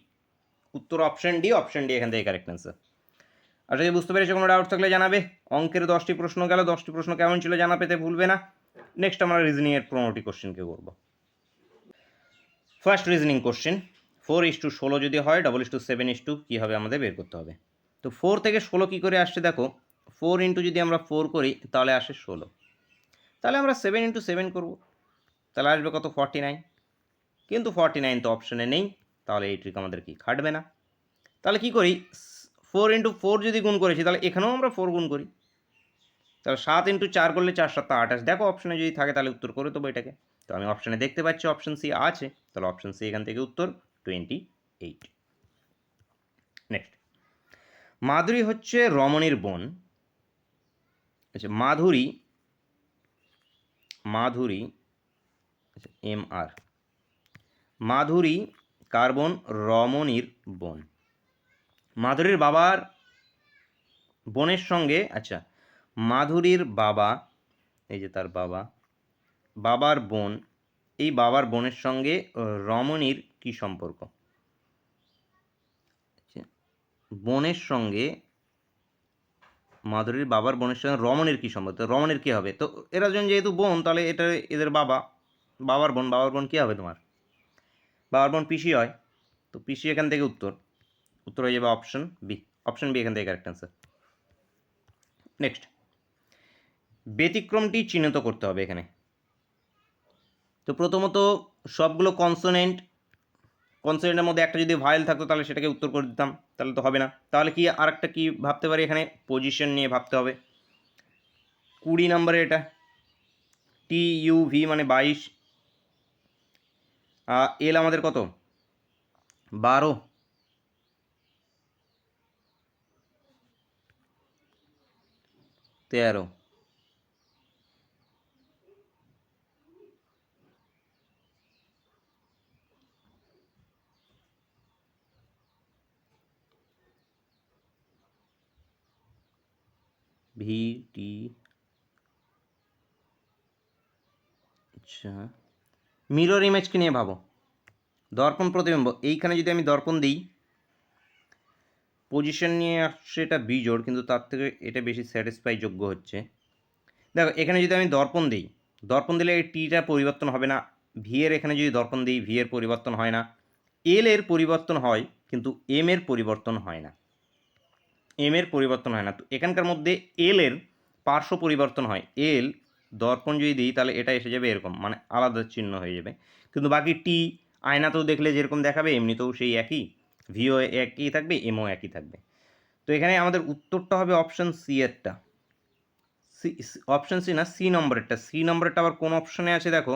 উত্তর অপশন ডি, অপশন ডি এখান থেকে কারেক্ট অ্যান্সার। আশা করি বুঝতে পেরেছো, কোনো ডাউট থাকলে জানাবে। অঙ্কের 10টি প্রশ্ন গেল, 10টি প্রশ্ন কেমন ছিল জানা পেতে ভুলবে না। নেক্সট আমরা রিজনিংয়ের 15টি কোশ্চেনকে করব। ফার্স্ট রিজনিং কোশ্চেন, 4:16 যদি হয় 7:2 কী হবে আমাদের বের করতে হবে। তো 4 থেকে 16 কী করে আসছে দেখো, 4 ইন্টু যদি আমরা 4 করি তাহলে আসে 16, তাহলে আমরা 7 × 7 করব, তাহলে আসবে কত 49, কিন্তু 49 তো অপশনে নেই, তাহলে এই ট্রিক আমাদের কি খাটবে না। তাহলে কি করি, 4 × 4 যদি গুণ করেছি তাহলে এখানেও আমরা 4 গুণ করি, তাহলে 7 × 4 করলে 4 7 28, দেখো অপশনে যদি থাকে তাহলে উত্তর করে দেবো এটাকে। তো আমি অপশনে দেখতে পাচ্ছি অপশন সি আছে, তাহলে অপশন সি এখান থেকে উত্তর 28। নেক্সট, মাধুরী হচ্ছে রমণীর বোন, আচ্ছা মাধুরী আচ্ছা MR, মাধুরী কার বোন, রমণীর বোন। মাধুরীর বাবার বোনের সঙ্গে, আচ্ছা মাধুরীর বাবা, এই যে তার বাবার বোন, এই বাবার বোনের সঙ্গে রমণীর কি সম্পর্ক, বোনের সঙ্গে মাধুরীর বাবার বোনের সঙ্গে রমণীর কী সম্পর্ক, তো রমণীর কী হবে, তো এরা যেহেতু বোন তাহলে এটা এদের বাবার বোন কী হবে তোমার, বাবার বোন পিসি হয়, তো পিসি এখান থেকে উত্তর হয়ে যাবে অপশন বি, অপশন বি এখান থেকে কারেক্ট অ্যান্সার। নেক্সট, ব্যতিক্রমটি চিহ্নিত করতে হবে এখানে। তো প্রথমত সবগুলো কনসোনেন্ট কনসোনেন্টের মধ্যে একটা যদি ভায়েল থাকতো তাহলে সেটাকে উত্তর করে দিতাম, তাহলে তো হবে না। তাহলে কি আরেকটা কি ভাবতে পারি, এখানে পজিশন নিয়ে ভাবতে হবে। 20 নম্বরে এটা TUV মানে 22, এল আমাদের কত 12, 13, VT। আচ্ছা, মিরর ইমেজকে নিয়ে ভাবো, দর্পণ প্রতিবিম্ব। এইখানে যদি আমি দর্পণ দিই, পজিশন নিয়ে আসছে এটা বিজোড়, কিন্তু তার থেকে এটা বেশি স্যাটিসফাই যোগ্য হচ্ছে। দেখো এখানে যদি আমি দর্পণ দিই, দর্পণ দিলে এই টিটা পরিবর্তন হবে না। ভি এর এখানে যদি দর্পণ দিই, ভি এর পরিবর্তন হয় না। এল এর পরিবর্তন হয়, কিন্তু এম এর পরিবর্তন হয় না। এম এর পরিবর্তন হয় না। তো এখানকার মধ্যে এল এর পার্শ্ব পরিবর্তন হয়। এল দর্পণ যদি দিই তাহলে এটা এসে যাবে এরকম, মানে আলাদা চিহ্ন হয়ে যাবে। কিন্তু বাকি টি আয়নাতেও দেখলে যেরকম দেখাবে এমনিতেও সেই একই, ভিও একই থাকবে, এমও একই থাকবে। তো এখানে আমাদের উত্তরটা হবে অপশন সি এরটা। সি, অপশন সি না, সি নম্বরেরটা। সি নম্বরটা আবার কোন অপশনে আছে দেখো,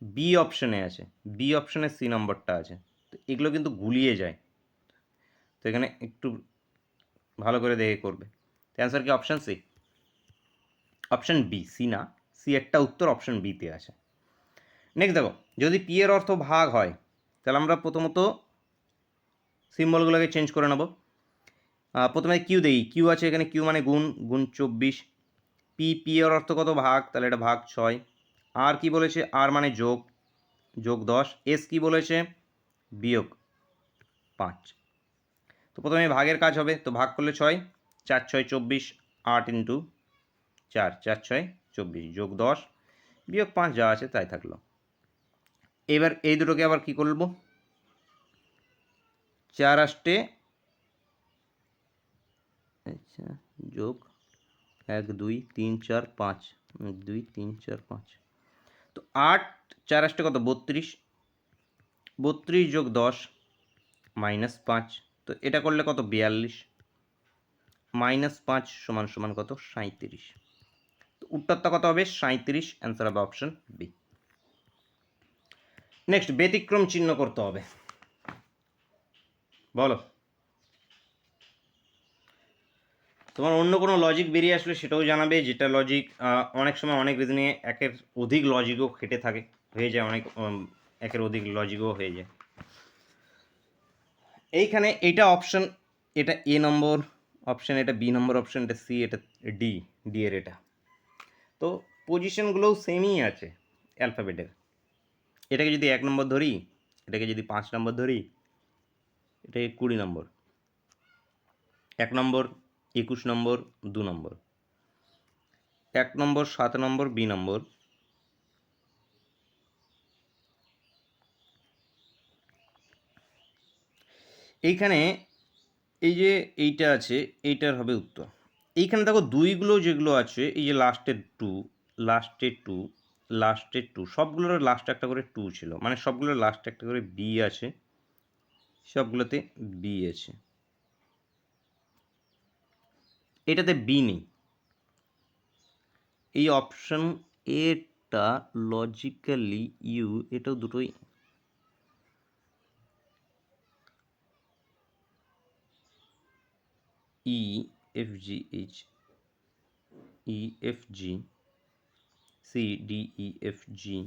বি অপশনে আছে। বি অপশনে সি নম্বরটা আছে। তো এগুলো কিন্তু গুলিয়ে যায়, তো এখানে একটু ভালো করে দেখে করবে। অ্যান্সার কি option C? Option B, C না, সি একটা উত্তর অপশন বিতে আছে। নেক্সট দেখো, যদি পি এর অর্থ ভাগ হয় তাহলে আমরা প্রথমত সিম্বলগুলোকে চেঞ্জ করে নেব। প্রথমে কিউ দেই, কিউ আছে এখানে, কিউ মানে গুণ, গুণ 24। পি, পি এর অর্থ কত ভাগ, তাহলে এটা ভাগ 6। আর কি বলেছে, আর মানে যোগ, যোগ 10। এস কি বলেছে, বিয়োগ 5। তো প্রথমে ভাগের কাজ হবে, তো ভাগ করলে 6, 4 6 24, 8 ইন্টু 4, 4 6 24, যোগ 10 বিয়োগ 5, যা আছে তাই থাকলো। এবার এই দুটোকে আবার কি করব, 4 আষ্টে, আচ্ছা, যোগ 1 2 3 4 5, 1 2 3 4 5। তো 8 4 আষ্টে কত 32, 32 যোগ 10 মাইনাস 5। তো এটা করলে কত 42, মাইনাস 5 সমান সমান কত 37। তো উত্তরটা কত হবে 37, অ্যান্সার হবে অপশন বি। নেক্সট ব্যতিক্রম চিহ্ন করতে হবে, বলো। তোমার অন্য কোনো লজিক বেরিয়ে আসলে সেটাও জানাবে, যেটা লজিক অনেক সময় অনেক রিজনে একের অধিক লজিকও খেটে থাকে, হয়ে যায় অনেক, একের অধিক লজিকও হয়ে যায়। এইখানে এইটা অপশন, এটা এ নম্বর অপশন, এটা বি নম্বর অপশন, এটা সি, এটা ডি, ডি এর এটা। তো পজিশনগুলোও সেমই আছে অ্যালফাবেটের। এটাকে যদি 1 নম্বর ধরি, এটাকে যদি 5 নম্বর ধরি, এটাকে 20 নম্বর, 1 নম্বর 21 নম্বর, 2 নম্বর, 1 নম্বর 7 নম্বর, বি নম্বর, এইখানে এই যে এইটা আছে, এইটার হবে উত্তর। এইখানে দেখো দুইগুলো যেগুলো আছে, এই যে লাস্টের টু, লাস্টের টু, লাস্টের টু, সবগুলোর লাস্টে একটা করে টু ছিল, মানে সবগুলোর লাস্টে একটা করে বি আছে, সবগুলোতে বি আছে। এটাতে বি নেই। এই অপশন এটা লজিক্যালি ইউ, এটাও দুটোই E F G H, E F G, C D E F G.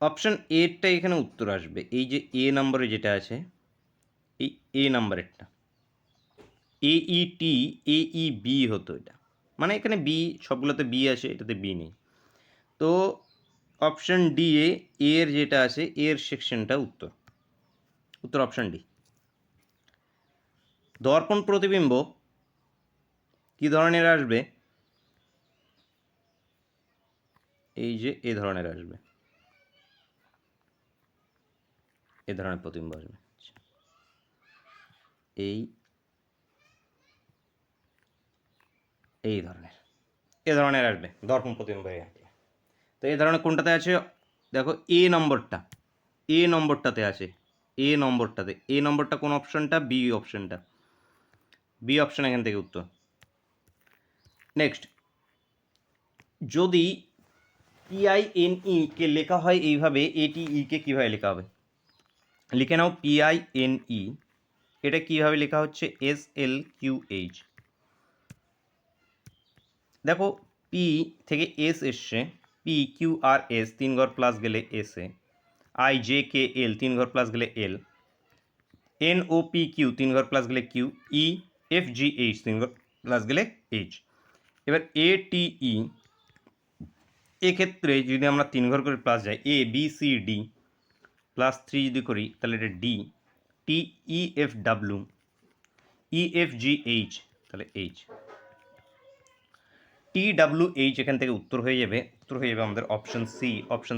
Option এরটা এখানে উত্তর আসবে, এই যে এ নম্বরে যেটা আছে, এই এ নাম্বারেরটা, এ ই টি, এ ই বি হতো এটা, মানে এখানে বি, সবগুলোতে বি আছে, এটাতে বি নেই। তো অপশন ডি এ এর যেটা আছে, এর সেকশনটা উত্তর, উত্তর অপশন ডি। দর্পণ প্রতিবিম্ব কি ধরনের আসবে, এই যে এ ধরনের আসবে, এ ধরনের প্রতিবিম্ব আসবে। এই এই ধরনের, এ ধরনের আসবে দর্পণ প্রতিবিম্ব। তো এই ধরনের কোনটাতে আছে দেখো, এ নম্বরটা, এ নম্বরটাতে আছে, এ নম্বরটা কোন অপশনটা? বি অপশনটা, বি অপশন এখান থেকে উত্তর। নেক্সট, যদি PINE কে লেখা হয় এইভাবে, ATE কে কীভাবে লেখা হবে? লিখে নাও PINE, এটা কীভাবে লেখা হচ্ছে? SLQH। দেখো পি থেকে এস এসছে, PQRS 3 ঘর প্লাস গেলে এসে, IJKL 3 ঘর প্লাস গেলে এল, NOPQ 3 ঘর প্লাস গেলে কিউ, EFGH 3 ঘর প্লাস গেলে এইচ। এবার ATE এক্ষেত্রে যদি আমরা 3 ঘর করে প্লাস যাই, ABCD প্লাস 3 যদি করি তাহলে এটা ডি, TEFW, EFGH তাহলে এইচ, TWH এখান থেকে উত্তর হয়ে যাবে, আমাদের অপশন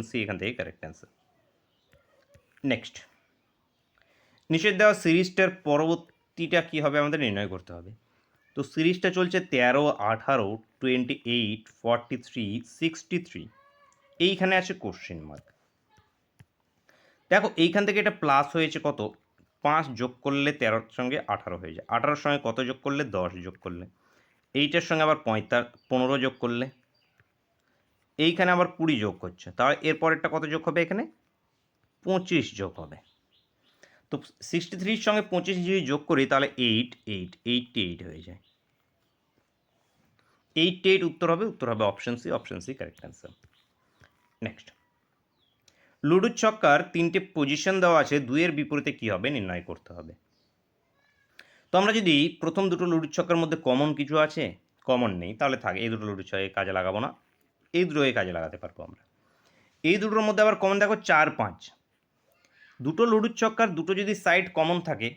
সি এখান থেকে কারেক্ট অ্যান্সার। নেক্সট, নিচের দেওয়া সিরিজটার পরবর্তীটা কী হবে আমাদের নির্ণয় করতে হবে। তো সিরিজটা চলছে 13, 18, 28, 43, 63, এইখানে আছে কোশ্চেন মার্ক। দেখো এইখান থেকে এটা প্লাস হয়েছে কত? 5 যোগ করলে 13-র সঙ্গে 18 হয়ে যায়, 18-র সঙ্গে কত যোগ করলে? 10 যোগ করলে, এইটার সঙ্গে আবার 15 যোগ করলে, এইখানে আবার 20 যোগ করছে, তাহলে এর পরেরটা কত যোগ হবে? এখানে 25 যোগ হবে। তো 63-র সঙ্গে 25 যদি যোগ করি তাহলে 88 হয়ে যায়, 88 উত্তর হবে option C correct answer. Next, লুডোর ছক্কার 3টে পজিশন দেওয়া আছে, 2-এর বিপরীতে কী হবে নির্ণয় করতে হবে। তো আমরা যদি প্রথম দুটো লুডোর ছক্কার মধ্যে কমন কিছু আছে, কমন নেই, তাহলে থাকে এই দুটো লুডোর ছক্কে কাজে লাগাবো না, এই দুটোকে কাজে লাগাতে পারবো আমরা। এই দুটোর মধ্যে আবার কমন দেখো 4, 5, দুটো লুডোর ছক্কার দুটো যদি সাইড কমন থাকে,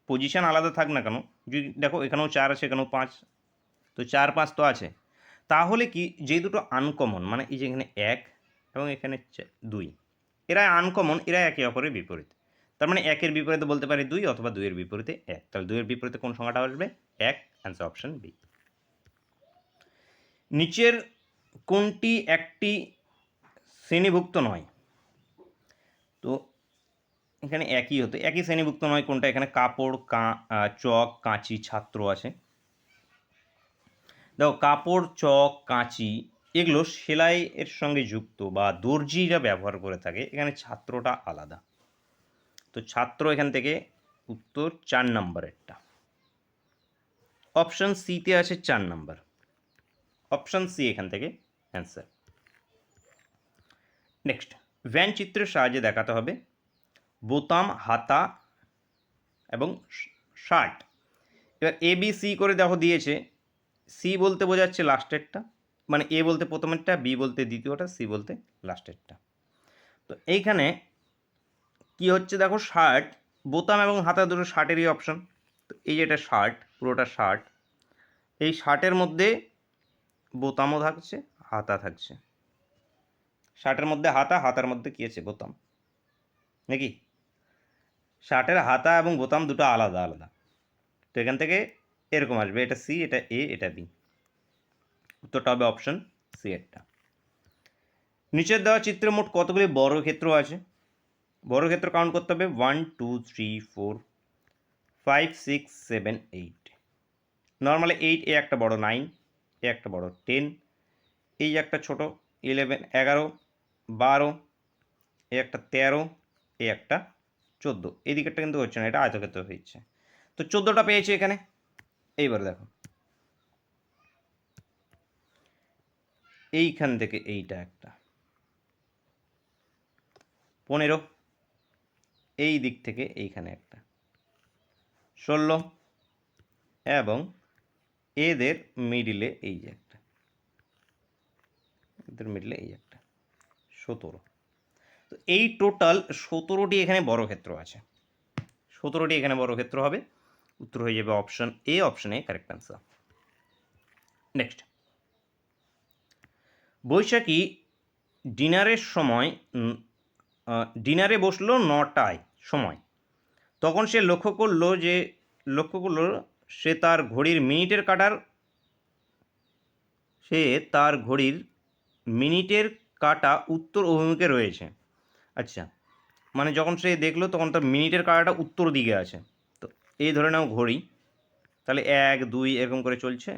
পজিশন আলাদা থাক না কেন, যদি দেখো এখানেও 4 আছে, এখানেও 5, তো 4, 5 তো আছে, তাহলে কি যে দুটো আনকমন, মানে এই যে এখানে 1 এবং এখানে 2, এরা আনকমন, এরা একে অপরের বিপরীত, তার মানে 1-এর বিপরীতে বলতে পারি 2 অথবা 2-এর বিপরীতে 1, তাহলে 2-এর বিপরীতে কোন সংখ্যাটা আসবে? 1, অ্যান্সার অপশন বি। নিচের কোনটি একটি শ্রেণীভুক্ত নয়? তো এখানে একই শ্রেণীভুক্ত নয় কোনটা? এখানে কাপড়, চক, কাঁচি, ছাত্র আছে। দেখো কাপড়, চক, কাঁচি এগুলো সেলাইয়ের সঙ্গে যুক্ত বা দর্জিরা ব্যবহার করে থাকে, এখানে ছাত্রটা আলাদা, তো ছাত্র এখান থেকে উত্তর 4 নম্বরেরটা, অপশন সিতে আছে 4 নম্বর, অপশন সি এখান থেকে অ্যান্সার। নেক্সট, ভ্যান চিত্রের সাহায্যে দেখাতে হবে বোতাম, হাতা এবং শার্ট। এবার ABC করে দেখো দিয়েছে, সি বলতে বোঝাচ্ছে লাস্টেরটা, মানে এ বলতে প্রথমেরটা, বি বলতে দ্বিতীয়টা, সি বলতে লাস্টেরটা। তো এইখানে কি হচ্ছে দেখো, শার্ট, বোতাম এবং হাতা দুটো শার্টেরই অপশন, তো এই যেটা শার্ট, পুরোটা শার্ট, এই শার্টের মধ্যে বোতামও থাকছে, হাতা থাকছে, শার্টের মধ্যে হাতা, হাতার মধ্যে কী আছে? বোতাম, নাকি? শার্টের হাতা এবং বোতাম দুটো আলাদা আলাদা, তো এখান থেকে এরকম আসবে, এটা সি, এটা এ, এটা বি, উত্তরটা হবে অপশন সি এরটা। নিচের দেওয়া চিত্রে মোট কতগুলি বর্গক্ষেত্র আছে? বর্গক্ষেত্র কাউন্ট করতে হবে, 1, 2, 3, 4, 5, 6, 7, 8, নর্মালি 8, এ একটা বড় 9, এ একটা বড় 10, এই একটা ছোট 11, 11, 12, এ একটা 13, এ একটা 14, এই দিকেরটা কিন্তু হচ্ছে না, এটা আয়তক্ষেত্র হচ্ছে, তো 14টা পেয়েছি এখানে। এইবার দেখো এইখান থেকে এইটা একটা 15, এই দিক থেকে এইখানে একটা 16, এবং এদের মিডিলে এই যে একটা, এদের মিডিলে এই একটা 17, তো এই টোটাল 17টি এখানে বর্গক্ষেত্র আছে, 17টি এখানে বর্গক্ষেত্র হবে, উত্তর হয়ে যাবে option A, option A correct answer. Next, Baishakhi ডিনারে বসলো 9টায় সময়, তখন সে লক্ষ্য করলো সে তার ঘড়ির মিনিটের কাঁটা উত্তর অভিমুখে রয়েছে। আচ্ছা, মানে যখন সে দেখলো তখন তার মিনিটের কাঁটাটা উত্তর দিকে আছে। তো এই ধরে নাও ঘড়ি, তাহলে 1 2 এরকম করে চলছে,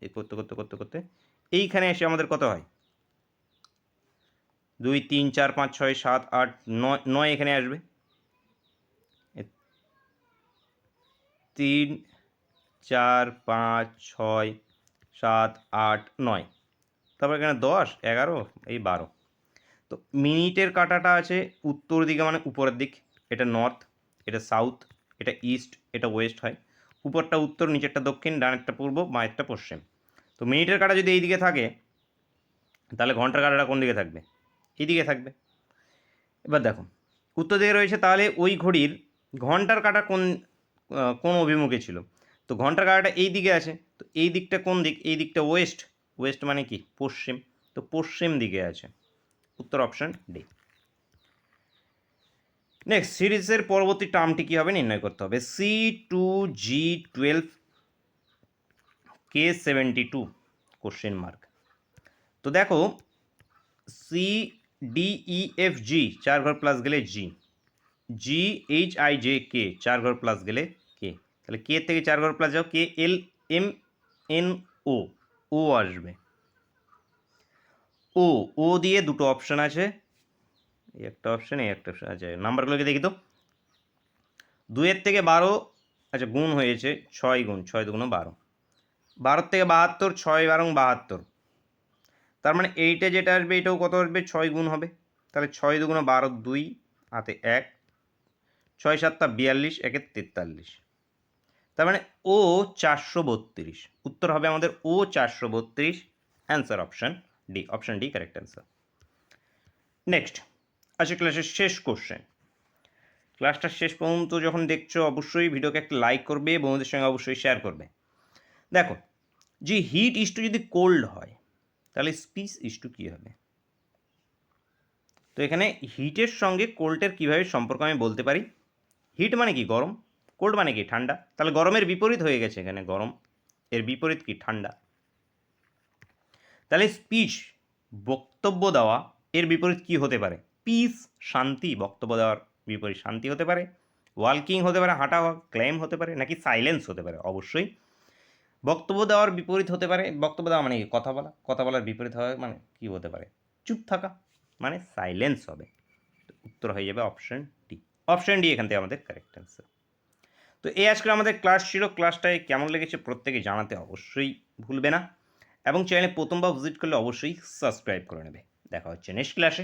এই করতে করতে করতে করতে এইখানে এসে আমাদের কত হয়, 2 3 4 5 6 7 8 9 9 এখানে আসবে, 3 4 5 6 7 8 9, তারপর এখানে 10 11 এই 12। তো মিনিটের কাঁটাটা আছে উত্তর দিকে মানে উপরের দিক, এটা নর্থ, এটা সাউথ, এটা ইস্ট, এটা ওয়েস্ট হয়। উপরটা উত্তর, নিচেরটা দক্ষিণ, ডানেরটা পূর্ব, বাঁয়েরটা পশ্চিম। তো মিনিটের কাঁটা যদি এই দিকে থাকে তাহলে ঘন্টার কাঁটাটা কোন দিকে থাকবে, এই দিকে থাকবে। এবার দেখো উত্তর দিকে রয়েছে, তাহলে ওই ঘড়ির ঘন্টার কাঁটা কোন কোন অভিমুখে ছিল, তো ঘন্টার কাঁটাটা এই দিকে আছে, তো এই দিকটা কোন দিক, এই দিকটা ওয়েস্ট, ওয়েস্ট মানে কি পশ্চিম, তো পশ্চিম দিকে আছে, উত্তর অপশন ডি। নেক্সট, সিরিজের পরবর্তী টার্মটি কী হবে নির্ণয় করতে হবে, C2G12 K72 কোশ্চেন মার্ক। তো দেখো CDEFG 4 ঘর প্লাস গেলে জি, GHIJK 4 ঘর প্লাস গেলে কে, তাহলে কে থেকে 4 ঘর প্লাস যাও KLMNO, ও আসবে, ও দিয়ে দুটো অপশন আছে, এই একটা অপশন এই একটা অপশন আছে, নাম্বারগুলোকে দেখি তো, 2 থেকে 12, আচ্ছা গুণ হয়েছে 6 গুণ 6 দুগুণ 12, 12 থেকে 72, 6 12 72, তার মানে এইটা যেটা আসবে এটাও কত আসবে 6 গুণ হবে, তাহলে 6 দুগুণ 12 2 হাতে 1, 6 7 42 1 43, তার মানে ও 432, উত্তর হবে আমাদের ও 432, answer option D, option D correct answer. Next আজকে ক্লাসের শেষ কোশ্চেন। ক্লাসটা শেষ পর্যন্ত যখন দেখছো অবশ্যই ভিডিওকে একটা লাইক করবে, বন্ধুদের সঙ্গে অবশ্যই শেয়ার করবে। দেখো যে হিট ইস্টু যদি কোল্ড হয় তাহলে স্পিচ ইস্টু কী হবে, তো এখানে হিটের সঙ্গে কোল্ডের কীভাবে সম্পর্ক আমি বলতে পারি, হিট মানে কি গরম, কোল্ড মানে কি ঠান্ডা, তাহলে গরমের বিপরীত হয়ে গেছে এখানে গরম, এর বিপরীত কি ঠান্ডা, তাহলে স্পিচ বক্তব্য দেওয়া এর বিপরীত কি হতে পারে, পিস শান্তি, বক্তব্য দেওয়ার বিপরীত শান্তি হতে পারে, ওয়ালকিং হতে পারে হাঁটা, ক্লেম হতে পারে, নাকি সাইলেন্স হতে পারে, অবশ্যই বক্তব্য দেওয়ার বিপরীত হতে পারে, বক্তব্য দেওয়া মানে কথা বলা, কথা বলার বিপরীত হয় মানে কি হতে পারে, চুপ থাকা, মানে সাইলেন্স হবে, উত্তর হয়ে যাবে অপশন ডি, অপশন ডি এখান থেকে আমাদের কারেক্ট অ্যান্সার। তো এই আজকে আমাদের ক্লাস ছিল, ক্লাসটায় কেমন লেগেছে প্রত্যেকে জানাতে অবশ্যই ভুলবে না, এবং চ্যানেলে প্রথমবার ভিজিট করলে অবশ্যই সাবস্ক্রাইব করে নেবে। দেখা হচ্ছে নেক্সট ক্লাসে।